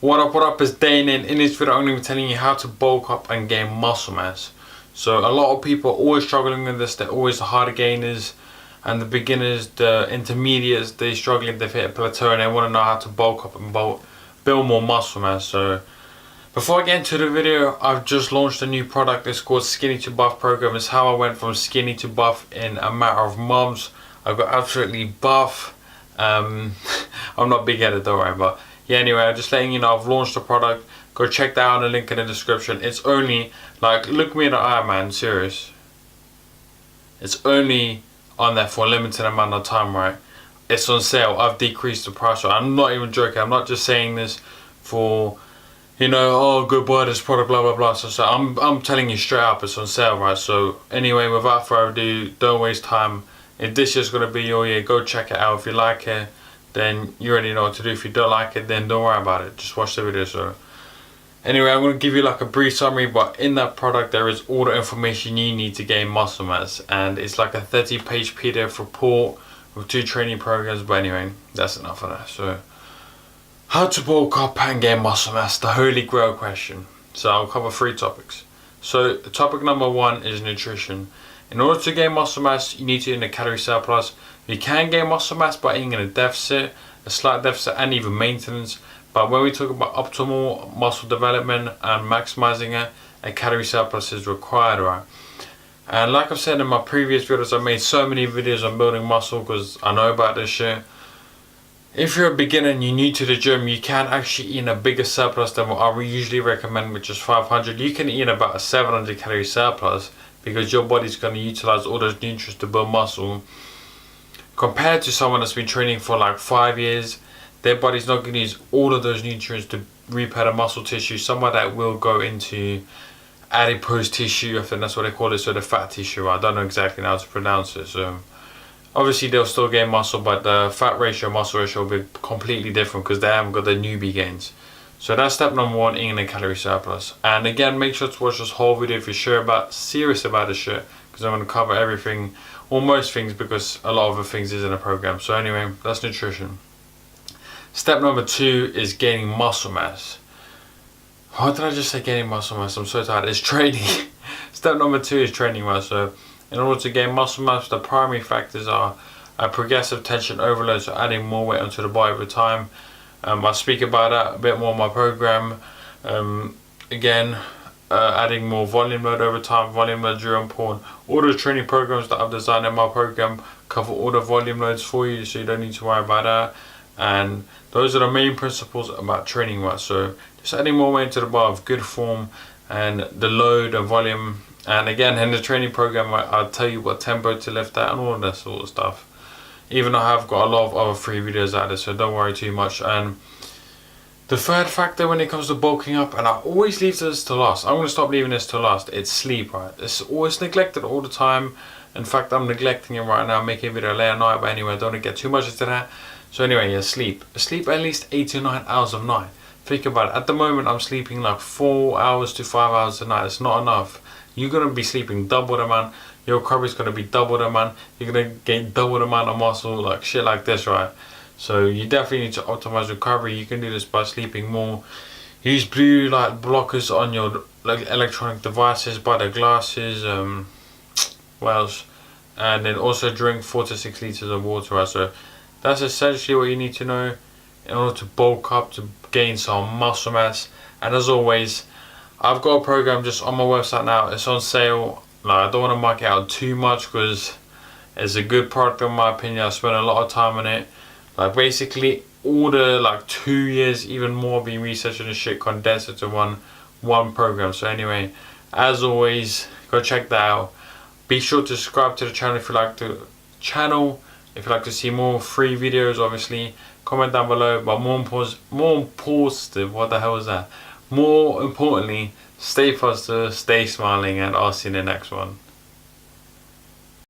What up, it's Dane, and in this video I'm going to be telling you how to bulk up and gain muscle mass. So a lot of people are always struggling with this. They're always the harder gainers and the beginners, the intermediates, they're struggling, they've hit a plateau and they want to know how to bulk up and build more muscle mass. So before I get into the video, I've just launched a new product. It's called Skinny to Buff program. It's how I went from skinny to buff in a matter of months. I got absolutely buff. I'm not big headed, don't worry, but yeah, anyway, I'm just letting you know I've launched a product. Go check that out, the link in the description. It's only, like, look me in the eye, man, serious. It's only on there for a limited amount of time, right? It's on sale. I've decreased the price. Right? I'm not even joking. I'm not just saying this for, you know, oh, go buy this product, blah, blah, blah. So I'm telling you straight up, it's on sale, right? So anyway, without further ado, don't waste time. If this is going to be your year, go check it out. If you like it, then you already know what to do. If you don't like it, then don't worry about it. Just watch the video. So anyway, I'm going to give you like a brief summary, but in that product there is all the information you need to gain muscle mass, and it's like a 30-page PDF report with 2 training programs. But anyway, that's enough of that. So how to bulk up and gain muscle mass, the holy grail question. So I'll cover 3 topics. So topic number 1 is nutrition. In order to gain muscle mass, you need to eat in a calorie surplus. You can gain muscle mass by eating in a deficit, a slight deficit, and even maintenance. But when we talk about optimal muscle development and maximizing it, a calorie surplus is required, right? And like I've said in my previous videos, I've made so many videos on building muscle because I know about this shit. If you're a beginner and you're new to the gym, you can actually eat in a bigger surplus than what I usually recommend, which is 500. You can eat in about a 700 calorie surplus because your body's going to utilize all those nutrients to build muscle. Compared to someone that's been training for like 5 years, their body's not going to use all of those nutrients to repair the muscle tissue. Some of that will go into adipose tissue, I think that's what they call it, so the fat tissue. I don't know exactly how to pronounce it. So obviously they'll still gain muscle, but the fat ratio, muscle ratio will be completely different because they haven't got the newbie gains. So that's step number 1, eating a calorie surplus. And again, make sure to watch this whole video if you're serious about this shit, because I'm going to cover everything, or most things, because a lot of the things is in the program. So anyway, that's nutrition. Step number 2 is gaining muscle mass. Why did I just say gaining muscle mass? I'm so tired. It's training. Step number 2 is training mass. So in order to gain muscle mass, the primary factors are a progressive tension overload, so adding more weight onto the body over time. I speak about that a bit more in my program. Adding more volume load over time. Volume loads are important. All the training programs that I've designed in my program cover all the volume loads for you, so you don't need to worry about that. And those are the main principles about training mass. So just adding more weight to the bar of good form, and the load and volume. And again, in the training program, I'll tell you what tempo to lift at and all of that sort of stuff. Even though I've got a lot of other free videos out there, so don't worry too much. And the third factor when it comes to bulking up, and I always leave this to last, I'm going to stop leaving this to last, it's sleep, right? It's always neglected all the time. In fact, I'm neglecting it right now, making a video late at night, but anyway, I don't want to get too much into that. So anyway, yeah, sleep. Sleep at least 8 to 9 hours a night. Think about it. At the moment, I'm sleeping like 4 hours to 5 hours a night. It's not enough. You're going to be sleeping double the amount. Your recovery is going to be double the amount. You're going to gain double the amount of muscle, like shit like this, right? So you definitely need to optimize recovery. You can do this by sleeping more. Use blue light blockers on your electronic devices, buy the glasses, what else? And then also drink 4 to 6 liters of water, right? So that's essentially what you need to know in order to bulk up, to gain some muscle mass. And as always, I've got a program just on my website now. It's on sale. Like, I don't want to mark it out too much because it's a good product in my opinion. I spent a lot of time on it. Like basically all the like 2 years, even more, being researching this shit, condensed into one program. So anyway, as always, go check that out. Be sure to subscribe to the channel if you like to see more free videos, obviously. Comment down below, but more positive, what the hell is that? More importantly, stay positive, stay smiling, and I'll see you in the next one.